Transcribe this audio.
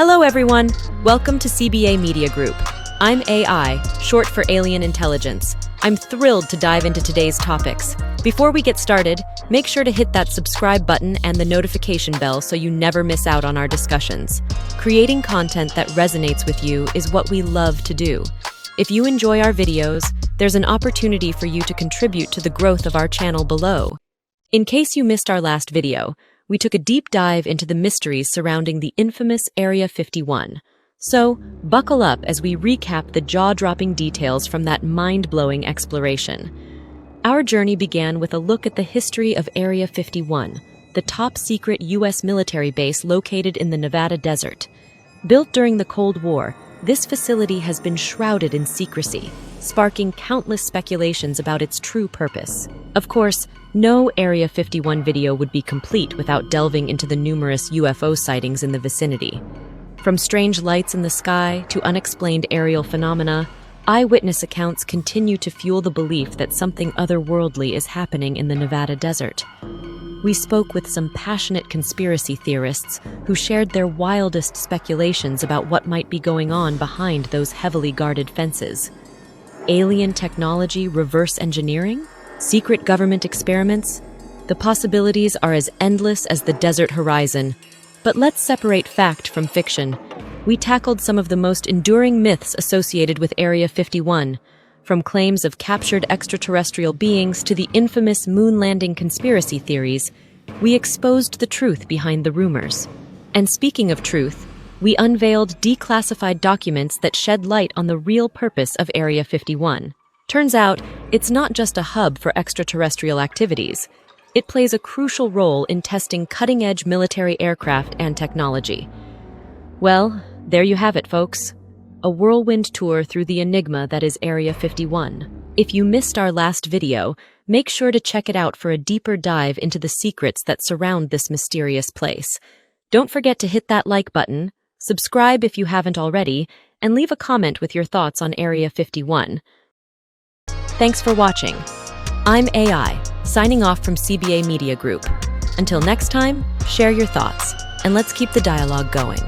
Hello everyone, welcome to CBA Media Group. I'm AI, short for Alien Intelligence. I'm thrilled to dive into today's topics. Before we get started, make sure to hit that subscribe button and the notification bell so you never miss out on our discussions. Creating content that resonates with you is what we love to do. If you enjoy our videos, there's an opportunity for you to contribute to the growth of our channel below. In case you missed our last video, we took a deep dive into the mysteries surrounding the infamous Area 51. So, buckle up as we recap the jaw-dropping details from that mind-blowing exploration. Our journey began with a look at the history of Area 51, the top-secret U.S. military base located in the Nevada desert. Built during the Cold War, this facility has been shrouded in secrecy, sparking countless speculations about its true purpose. Of course, no Area 51 video would be complete without delving into the numerous UFO sightings in the vicinity. From strange lights in the sky to unexplained aerial phenomena, eyewitness accounts continue to fuel the belief that something otherworldly is happening in the Nevada desert. We spoke with some passionate conspiracy theorists who shared their wildest speculations about what might be going on behind those heavily guarded fences. Alien technology reverse engineering? Secret government experiments? The possibilities are as endless as the desert horizon. But let's separate fact from fiction. We tackled some of the most enduring myths associated with Area 51, from claims of captured extraterrestrial beings to the infamous moon landing conspiracy theories. We exposed the truth behind the rumors. And speaking of truth, we unveiled declassified documents that shed light on the real purpose of Area 51. Turns out, it's not just a hub for extraterrestrial activities. It plays a crucial role in testing cutting-edge military aircraft and technology. Well, there you have it, folks. A whirlwind tour through the enigma that is Area 51. If you missed our last video, make sure to check it out for a deeper dive into the secrets that surround this mysterious place. Don't forget to hit that like button, subscribe if you haven't already, and leave a comment with your thoughts on Area 51. Thanks for watching. I'm AI, signing off from CBA Media Group. Until next time, share your thoughts, and let's keep the dialogue going.